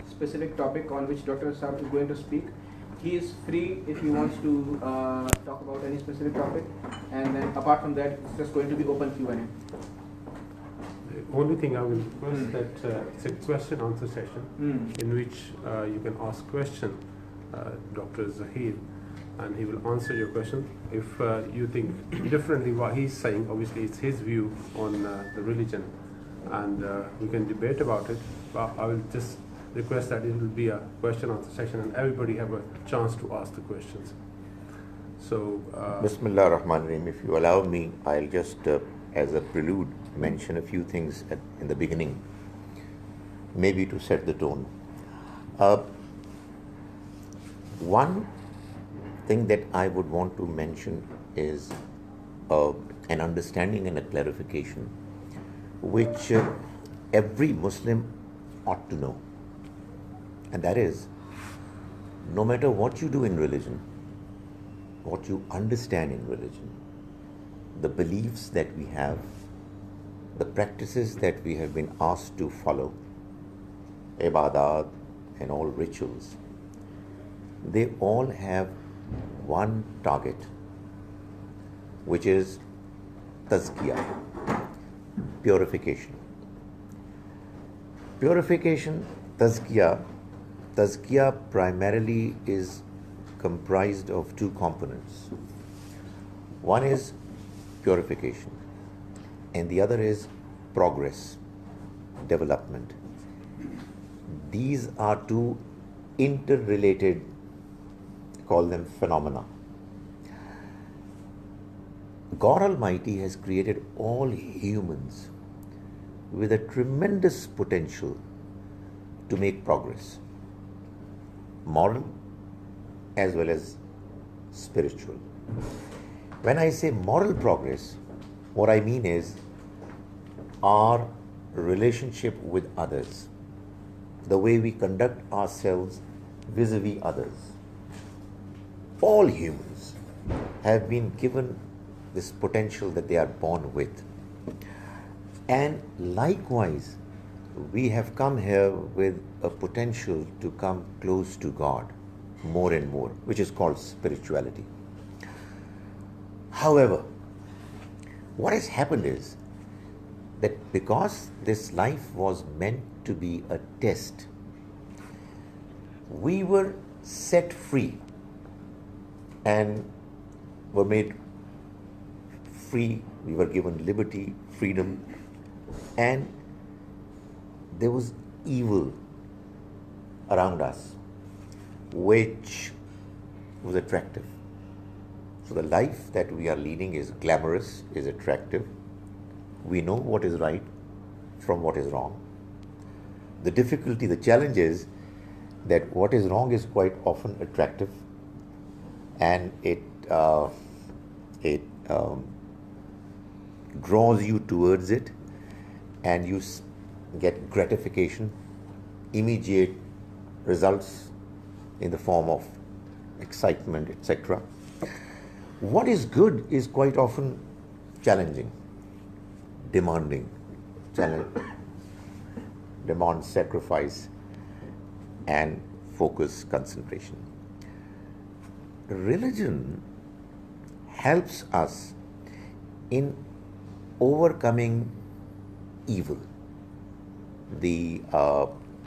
specific topic on which Dr. Saab is going to speak. He is free if he wants to talk about any specific topic, and then apart from that, it's just going to be open Q&A. The only thing I will request that it's a question answer session in which you can ask question Dr. Zaheer, and he will answer your question. If you think differently what he's saying, obviously it's his view on the religion, and we can debate about it, but I will just request that it will be a question answer session and everybody have a chance to ask the questions. So Bismillah ar-Rahman ar-Rahim. If you allow me, I'll just as a prelude mention a few things in the beginning, maybe to set the tone. One thing that I would want to mention is an understanding and a clarification which every Muslim ought to know. And that is, no matter what you do in religion, what you understand in religion, the beliefs that we have, the practices that we have been asked to follow, ibadat and all rituals, they all have one target, which is tazkiyah, purification. Purification, tazkiyah primarily is comprised of two components. One is purification, and the other is progress, development. These are two interrelated, call them phenomena. God Almighty has created all humans with a tremendous potential to make progress, moral as well as spiritual. When I say moral progress, what I mean is our relationship with others, the way we conduct ourselves vis-a-vis others. All humans have been given this potential that they are born with. And likewise, we have come here with a potential to come close to God more and more, which is called spirituality. However, what has happened is that because this life was meant to be a test, we were set free and were made free, we were given liberty, freedom, and there was evil around us, which was attractive. So the life that we are leading is glamorous, is attractive. We know what is right from what is wrong. The difficulty, the challenge is that what is wrong is quite often attractive, and it draws you towards it, and you get gratification, immediate results in the form of excitement, etc. What is good is quite often challenging, demanding, demands sacrifice and focus, concentration. Religion helps us in overcoming evil, the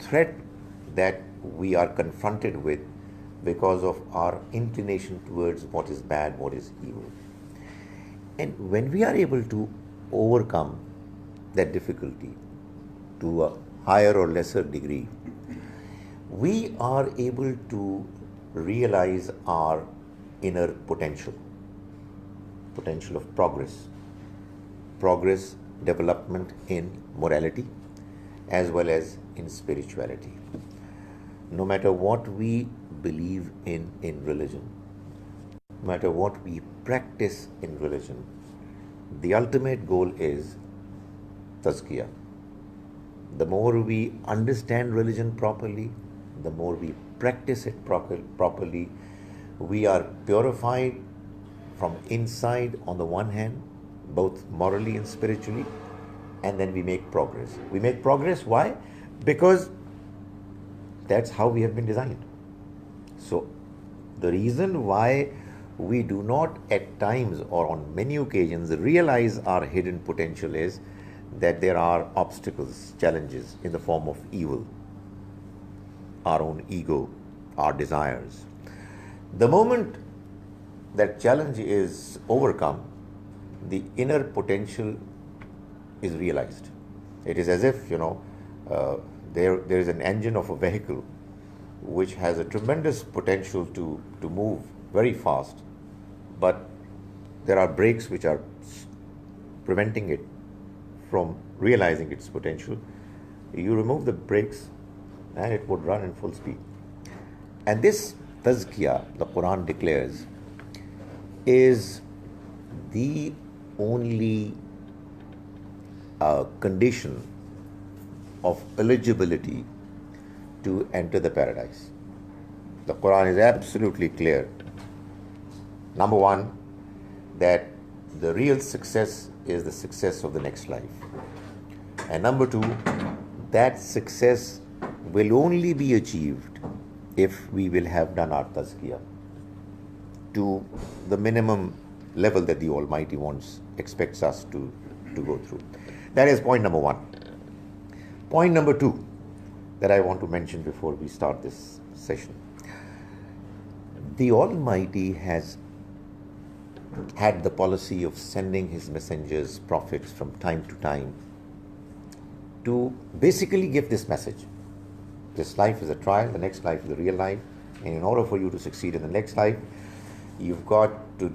threat that we are confronted with because of our inclination towards what is bad, what is evil. And when we are able to overcome that difficulty to a higher or lesser degree, we are able to realize our inner potential of progress, development in morality as well as in spirituality. No matter what we believe in religion, no matter what we practice in religion, the ultimate goal is tazkiyah. The more we understand religion properly, the more we practice it properly, we are purified from inside on the one hand, both morally and spiritually, and then we make progress. We make progress, why? Because That's how we have been designed. So the reason why we do not at times or on many occasions realize our hidden potential is that there are obstacles, challenges in the form of evil, our own ego, our desires. The moment that challenge is overcome, the inner potential is realized. It is as if, there is an engine of a vehicle which has a tremendous potential to move very fast, but there are brakes which are preventing it from realizing its potential. You remove the brakes and it would run in full speed. And this tazkiyah, the Quran declares, is the only condition of eligibility to enter the paradise. The Quran is absolutely clear. Number one, that the real success is the success of the next life. And number two, that success will only be achieved if we will have done our tazkiyah to the minimum level that the Almighty expects us to go through. That is point number one. Point number two that I want to mention before we start this session. The Almighty has had the policy of sending His messengers, prophets from time to time to basically give this message. This life is a trial, the next life is a real life, and in order for you to succeed in the next life, you've got to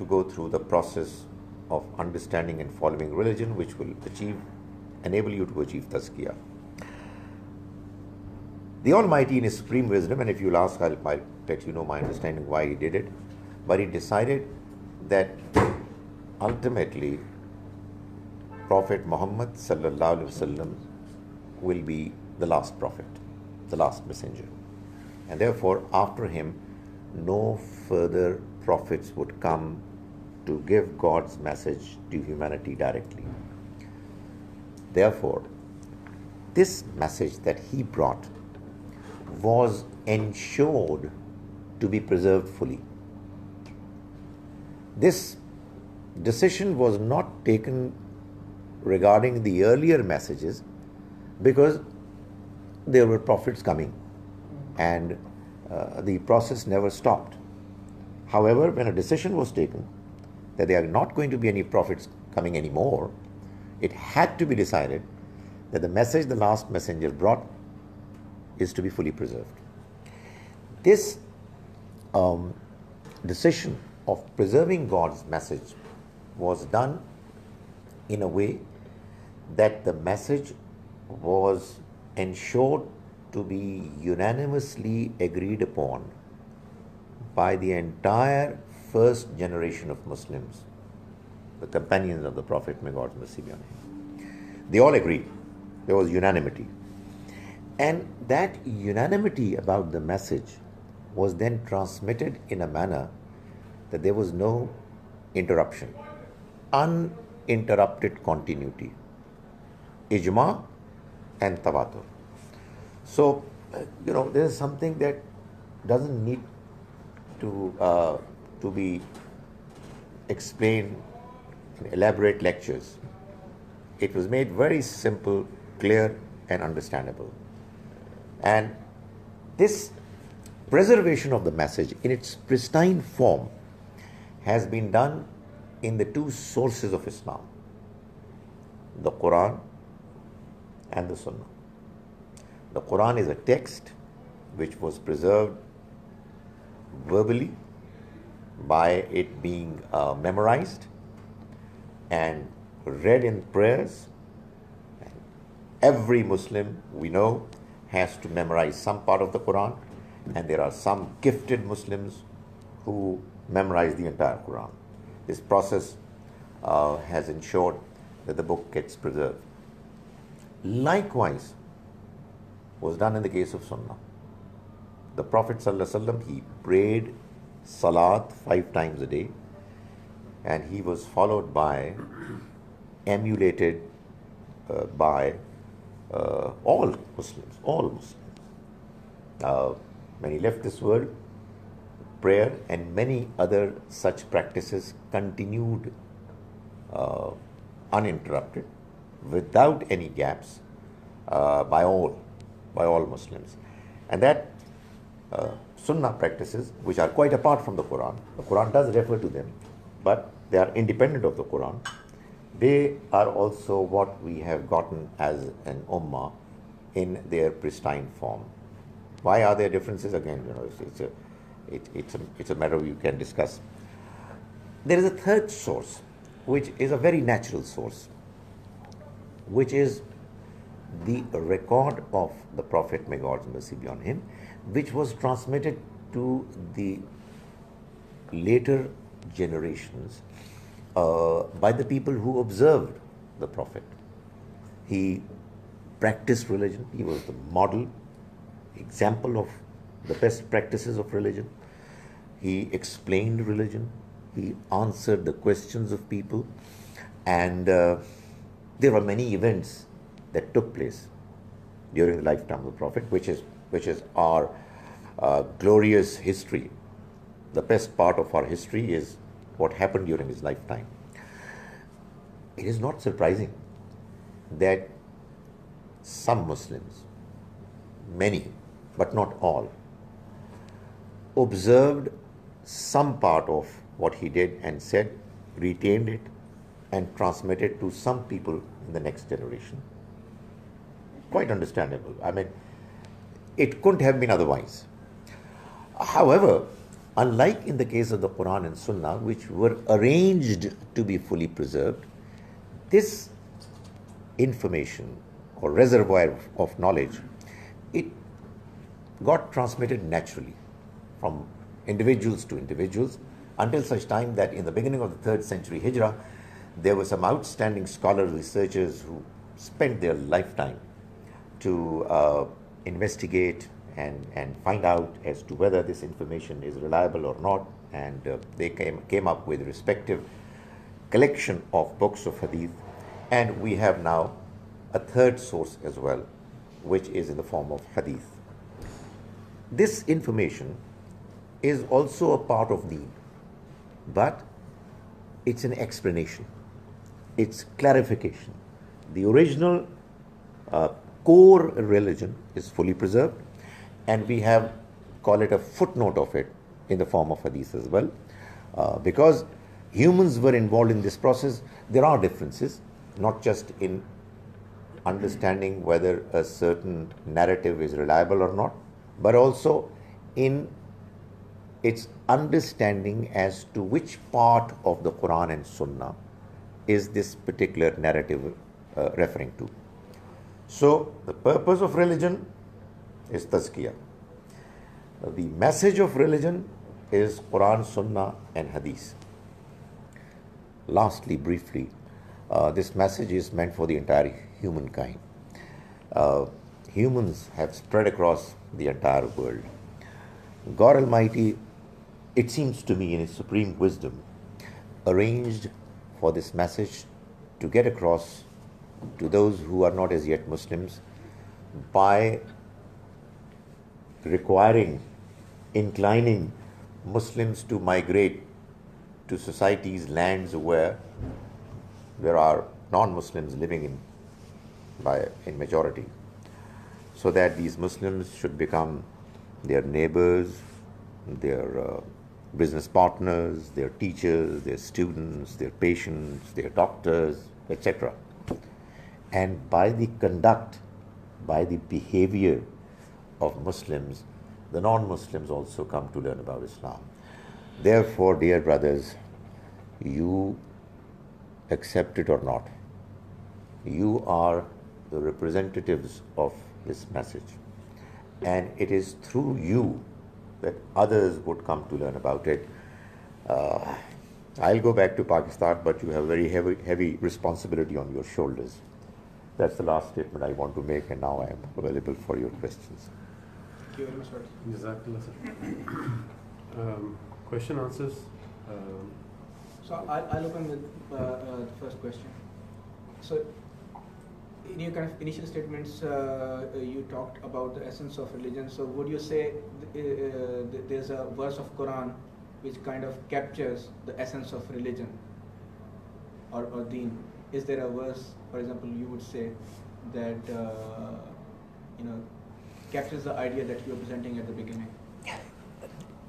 go through the process of understanding and following religion, which will enable you to achieve tazkiyah. The Almighty, in His supreme wisdom, and if you'll ask, I'll let you know my understanding why He did it, but He decided that ultimately Prophet Muhammad sallallahu alaihi wasallam will be the last prophet, the last messenger, and therefore after him no further prophets would come to give God's message to humanity directly. Therefore, this message that He brought was ensured to be preserved fully. This decision was not taken regarding the earlier messages because there were prophets coming and the process never stopped. However, when a decision was taken that there are not going to be any prophets coming anymore, it had to be decided that the message the last messenger brought is to be fully preserved. This decision of preserving God's message was done in a way that the message was ensured to be unanimously agreed upon by the entire first generation of Muslims, the companions of the Prophet, may God's mercy be on him. They all agreed. There was unanimity. And that unanimity about the message was then transmitted in a manner that there was no interruption, uninterrupted continuity, ijma and tawatur. So, there is something that doesn't need to be explained in elaborate lectures. It was made very simple, clear, and understandable. And this preservation of the message in its pristine form has been done in the two sources of Islam, the Quran and the Sunnah. The Quran is a text which was preserved verbally by it being memorized and read in prayers. Every Muslim we know has to memorize some part of the Quran, and there are some gifted Muslims who memorize the entire Quran. This process has ensured that the book gets preserved. Likewise was done in the case of Sunnah. The Prophet ﷺ, he prayed Salat 5 times a day, and he was followed by, emulated by all Muslims, When he left this world, prayer and many other such practices continued uninterrupted, without any gaps, by all Muslims. And that Sunnah practices, which are quite apart from the Quran does refer to them, but they are independent of the Quran. They are also what we have gotten as an ummah in their pristine form. Why are there differences? Again, it's a matter you can discuss. There is a third source, which is a very natural source, which is the record of the Prophet, may God's mercy be on him, which was transmitted to the later generations by the people who observed the Prophet. He practiced religion. He was the model, example of the best practices of religion. He explained religion. He answered the questions of people. And there were many events that took place during the lifetime of the Prophet, which is our glorious history. The best part of our history is what happened during his lifetime. It is not surprising that some Muslims, many, but not all, observed some part of what he did and said, retained it, and transmitted to some people in the next generation. Quite understandable. I mean, it couldn't have been otherwise. However, unlike in the case of the Quran and Sunnah, which were arranged to be fully preserved, this information or reservoir of knowledge, it got transmitted naturally from individuals to individuals until such time that in the beginning of the 3rd century Hijrah, there were some outstanding scholars, researchers who spent their lifetime to investigate and find out as to whether this information is reliable or not, and they came up with respective collection of books of hadith, and we have now a third source as well, which is in the form of hadith. This information is also a part of deen, but it's an explanation, it's clarification. The original core religion is fully preserved, and we have, call it a footnote of it, in the form of hadith as well. Because humans were involved in this process, there are differences, not just in understanding whether a certain narrative is reliable or not, but also in its understanding as to which part of the Quran and Sunnah is this particular narrative referring to. So, the purpose of religion is tazkiyah. The message of religion is Quran, Sunnah, and Hadith. Lastly, briefly, this message is meant for the entire humankind. Humans have spread across the entire world. God Almighty, it seems to me, in His supreme wisdom, arranged for this message to get across to those who are not as yet Muslims by inclining Muslims to migrate to societies, lands where there are non-Muslims living in majority, so that these Muslims should become their neighbors, their business partners, their teachers, their students, their patients, their doctors, etc. And by the conduct, by the behavior of Muslims, the non-Muslims also come to learn about Islam. Therefore, dear brothers, you accept it or not, you are the representatives of this message, and it is through you that others would come to learn about it. I'll go back to Pakistan, but you have very heavy responsibility on your shoulders. That's the last statement I want to make, and now I am available for your questions. Thank you very much, sir. Jazakallah, sir. Question answers. So I'll open with the first question. So in your kind of initial statements, you talked about the essence of religion. So would you say there's a verse of Quran which kind of captures the essence of religion or deen? Is there a verse, for example, you would say that captures the idea that you were presenting at the beginning?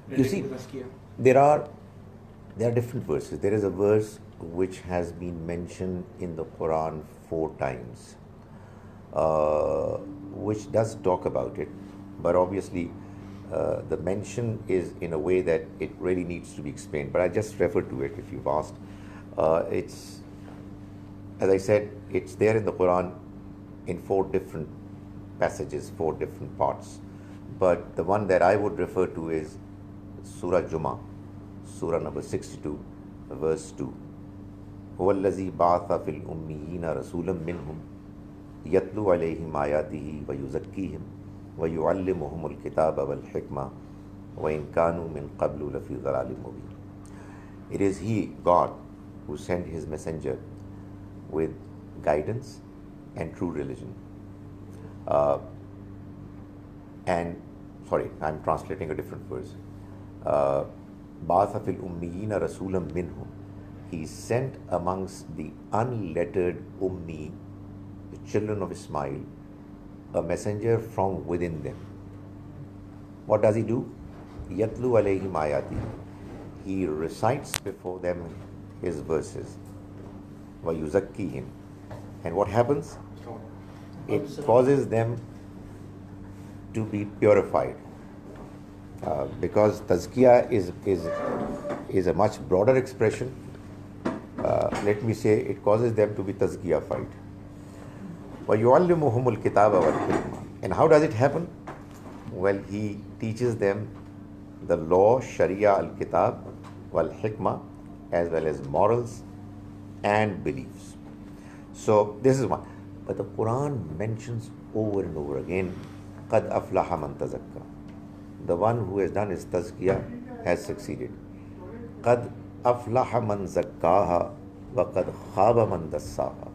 You see, there are different verses. There is a verse which has been mentioned in the Quran 4 times, which does talk about it, but obviously the mention is in a way that it really needs to be explained. But I just refer to it if you've asked. It's, as I said, it's there in the Quran in 4 different passages, 4 different parts. But the one that I would refer to is Surah Jummah, Surah number 62, verse 2. هو الذي بعث في الأميين رسولا منهم يتلو عليهم آياته ويزكيهم ويعلمهم الكتاب والحكمة وإن كانوا من قبل لفي ضلال مبين. It is He, God, who sent His messenger with guidance and true religion. I'm translating a different verse. بعث في الأميين رسولا منهم. He sent amongst the unlettered Ummi, the children of Ismail, a messenger from within them. What does he do? Yatlu alayhim ayati. He recites before them his verses. Wa yuzakkihim. And what happens? It causes them to be purified. Because tazkiyah is a much broader expression. Let me say it causes them to be tazkiyafied. وَيُعَلِّمُهُمُ الْكِتَابَ وَالْحِكْمَةَ. And how does it happen? Well, he teaches them the law, Sharia, al-Kitab, wal-Hikmah, as well as morals and beliefs. So this is one. But the Quran mentions over and over again, قَدْ أَفْلَحَ مَنْ تَزَكَّى. The one who has done his tazkiyah has succeeded. قَدْ أَفْلَحَ مَنْ زَكَّاهَا وَقَدْ خَابَ مَنْ دَسَّاهَا.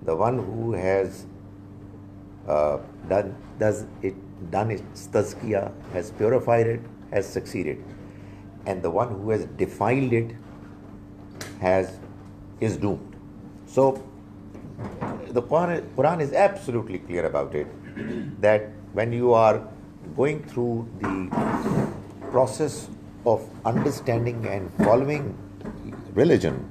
The one who has done its tazkiyah, has purified it, has succeeded. And the one who has defiled it is doomed. So the Quran is absolutely clear about it, that when you are going through the process of understanding and following religion,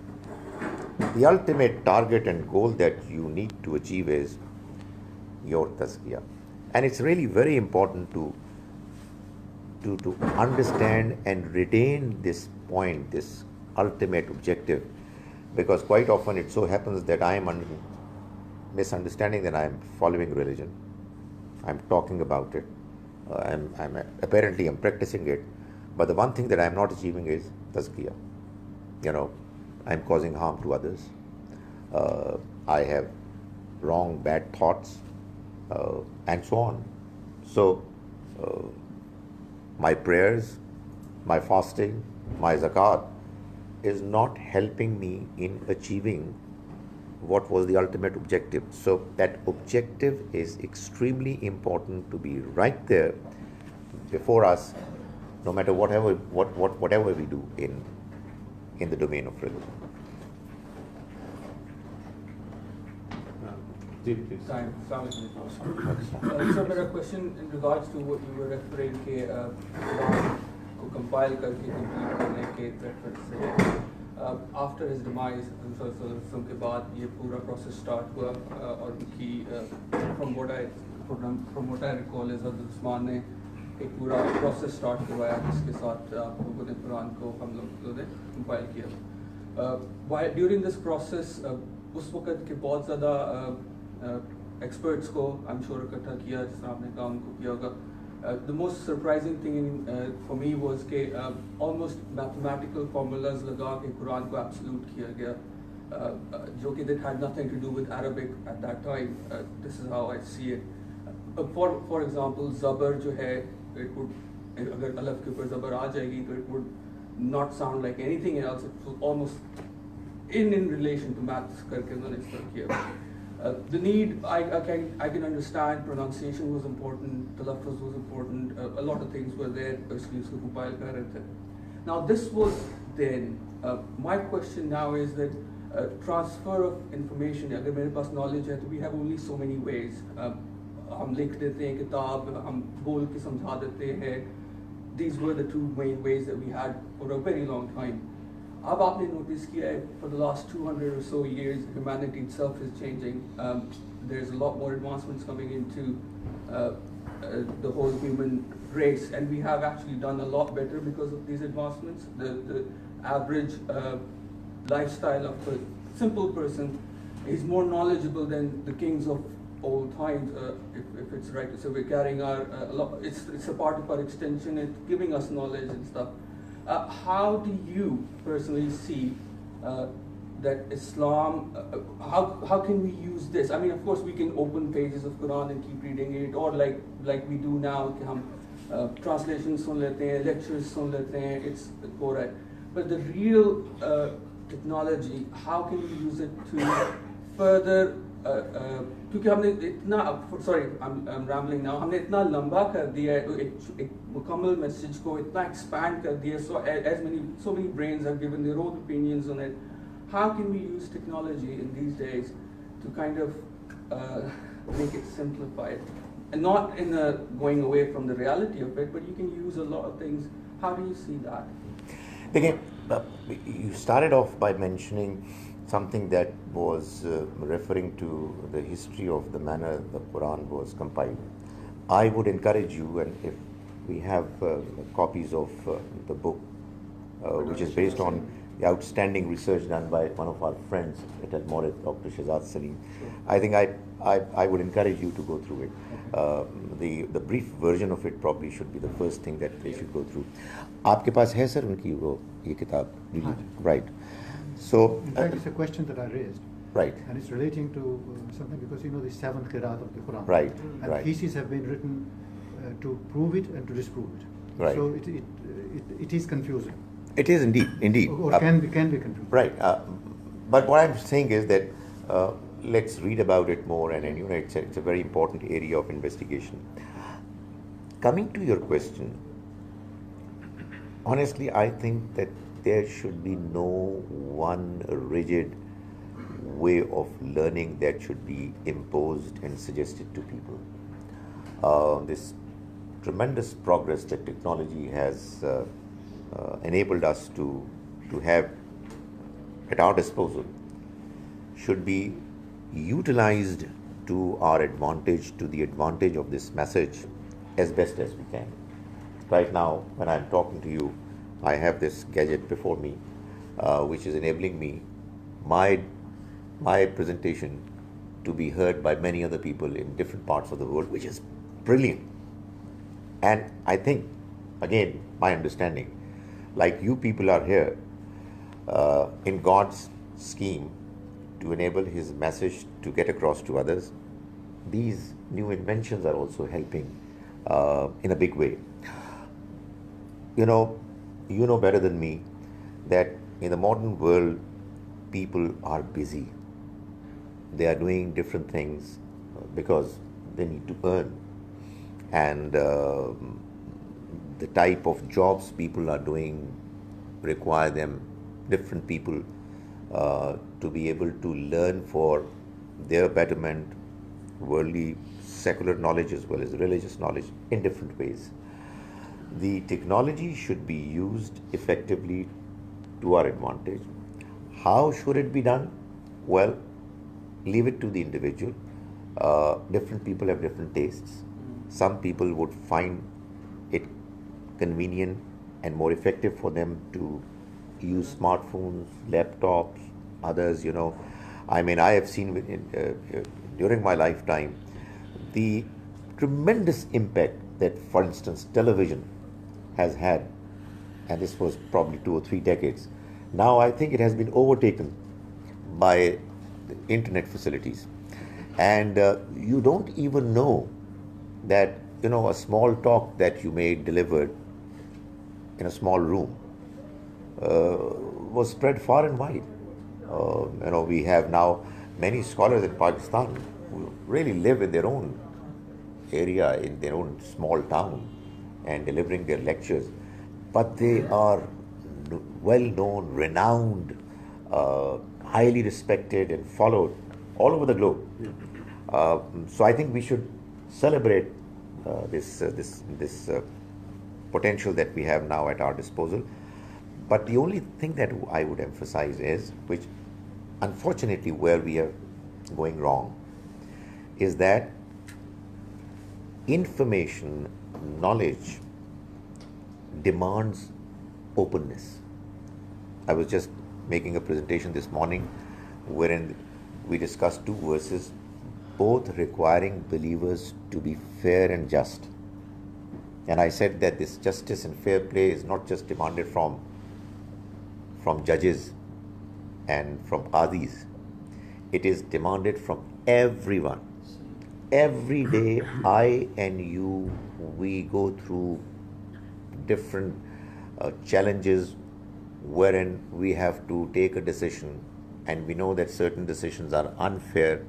the ultimate target and goal that you need to achieve is your tazkiyah. And it's really very important to understand and retain this point, this ultimate objective, because quite often it so happens that I am misunderstanding that I am following religion. I'm talking about it. I'm practicing it. But the one thing that I'm not achieving is tazkiyah. I'm causing harm to others. I have wrong, bad thoughts, and so on. So, my prayers, my fasting, my zakat is not helping me in achieving what was the ultimate objective. So, that objective is extremely important to be right there before us, no matter whatever we do in the domain of religion. So, my question in regards to what you were referring to, Quran को compile करके complete करने के reference से, after his demise, के बाद ये पूरा process start हुआ, और उनकी from what I recall is that Usman ने एक पूरा process start करवाया जिसके साथ आप लोगों ने कुरान को हम लोगों ने compile किया. During this process, उस वक्त के बहुत ज़्यादा experts को I'm sure इकट्ठा किया, जिस तरह आपने कहा उनको किया होगा. The most surprising thing for me was कि almost mathematical formulas लगा के कुरान को absolute किया गया, जो कि that had nothing to do with Arabic at that time. This is how I see it. For example, ज़बर जो है, it would, अगर अलफ के ऊपर ज़बर आ जाएगी तो it would not sound like anything else. It was almost in relation to maths करके उन्होंने इस तरह किया. The need, I can understand pronunciation was important, talaffuz was important, a lot of things were there, इसलिए उसको compile कर रहे थे. Now this was then. My question now is that transfer of information, अगर मेरे पास knowledge है, तो we have only so many ways. हम लिख देते हैं किताब, हम बोल के समझा देते हैं. These were the two main ways that we had for a very long time. अब आपने notice किया है, for the last 200 or so years, humanity itself is changing. There's a lot more advancements coming into the whole human race, and we have actually done a lot better because of these advancements. The average lifestyle of a simple person is more knowledgeable than the kings of old times, if it's right. So we're carrying our it's a part of our extension. It's giving us knowledge and stuff. How do you personally see that Islam? How can we use this? I mean, of course, we can open pages of Quran and keep reading it, or like we do now, कि हम translations सुन लेते हैं, lectures सुन लेते हैं. It's correct. But the real technology, how can we use it to further? क्योंकि हमने इतना, sorry, I'm rambling now, हमने इतना लंबा कर दिया है एक मुकम्मल मैसेज को इतना expand कर दिया, so many brains have given their own opinions on it. How can we use technology in these days to kind of make it simplified, and not in a going away from the reality of it, but you can use a lot of things. How do you see that? Again, you started off by mentioning something that was referring to the history of the manner the Quran was compiled. I would encourage you, and if we have copies of the book, which is based on the outstanding research done by one of our friends at Al Morid, Dr. Shahzad Salim, I think I would encourage you to go through it. The brief version of it probably should be the first thing that they should go through. आपके पास है sir उनकी वो ये किताब? Right. So, in fact, it's a question that I raised. Right. And it's relating to something because you know the seventh qiraat of the Quran. Right. And right. theses have been written to prove it and to disprove it. Right. So it is confusing. It is indeed. Or can be confusing. Right. But what I'm saying is that let's read about it more, and you know it's a very important area of investigation. Coming to your question, honestly, I think that there should be no one rigid way of learning that should be imposed and suggested to people. This tremendous progress that technology has enabled us to have at our disposal should be utilized to our advantage, to the advantage of this message as best as we can. Right now, when I'm talking to you, I have this gadget before me, which is enabling me, my presentation, to be heard by many other people in different parts of the world, which is brilliant. And I think, again, my understanding, like you people are here, in God's scheme, to enable His message to get across to others, these new inventions are also helping in a big way. You know better than me that in the modern world, people are busy. They are doing different things because they need to earn. And the type of jobs people are doing require them, different people, to be able to learn for their betterment, worldly, secular knowledge as well as religious knowledge in different ways. The technology should be used effectively to our advantage. How should it be done? Well, leave it to the individual. Different people have different tastes. Some people would find it convenient and more effective for them to use smartphones, laptops. Others, I mean, I have seen during my lifetime the tremendous impact that, for instance, television has had, and this was probably 2 or 3 decades. Now I think it has been overtaken by the internet facilities, and you don't even know that a small talk that you made delivered in a small room was spread far and wide. We have now many scholars in Pakistan who really live in their own area, in their own small town, and delivering their lectures, but they are well known, renowned, highly respected, and followed all over the globe. So I think we should celebrate this potential that we have now at our disposal. But the only thing that I would emphasize is, which unfortunately where we are going wrong, is that information, knowledge demands openness. I was just making a presentation this morning wherein we discussed two verses, both requiring believers to be fair and just. And I said that this justice and fair play is not just demanded from judges and from qadis. It is demanded from everyone. Every day, I and you, we go through different challenges wherein we have to take a decision, and we know that certain decisions are unfair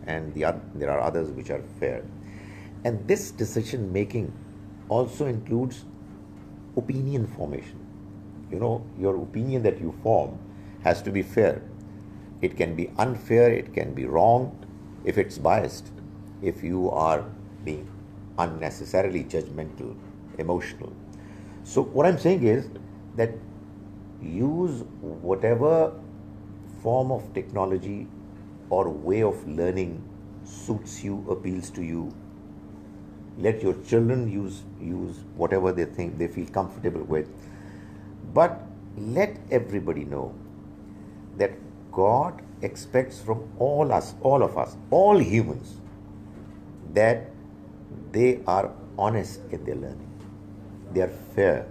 and there are others which are fair. And this decision making also includes opinion formation. You know, your opinion that you form has to be fair. It can be unfair, it can be wrong if it's biased, if you are being unnecessarily judgmental, emotional. So what I'm saying is that use whatever form of technology or way of learning suits you, appeals to you. Let your children use whatever they think they feel comfortable with. But let everybody know that God expects from all of us, all humans, that they are honest in their learning. They are fair.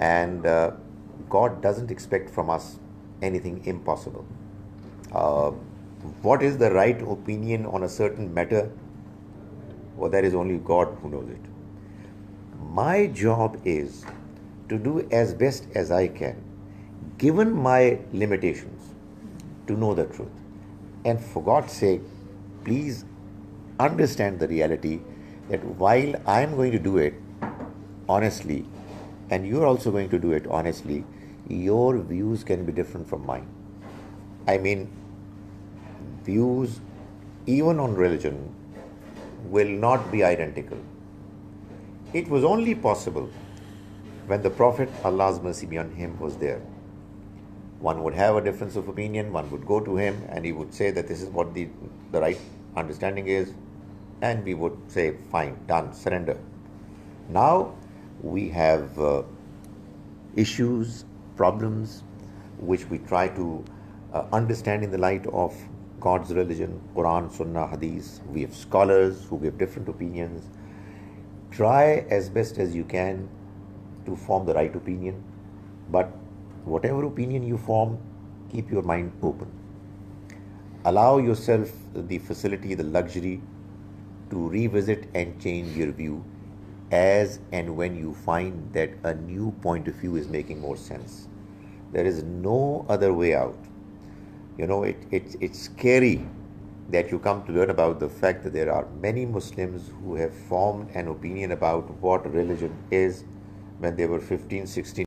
And God doesn't expect from us anything impossible. What is the right opinion on a certain matter? Well, that is only God who knows it. My job is to do as best as I can, given my limitations, to know the truth. And for God's sake, please understand the reality that while I am going to do it honestly, and you are also going to do it honestly, your views can be different from mine. I mean, views, even on religion, will not be identical. It was only possible when the Prophet, Allah's mercy be on him, was there. One would have a difference of opinion, one would go to him and he would say that this is what the right understanding is, and we would say, fine, done, surrender. Now we have issues, problems, which we try to understand in the light of God's religion, Quran, Sunnah, Hadith. We have scholars who give different opinions. Try as best as you can to form the right opinion, but whatever opinion you form, keep your mind open. Allow yourself the facility, the luxury to revisit and change your view as and when you find that a new point of view is making more sense. There is no other way out. You know, it's scary that you come to learn about the fact that there are many Muslims who have formed an opinion about what religion is when they were 15, 16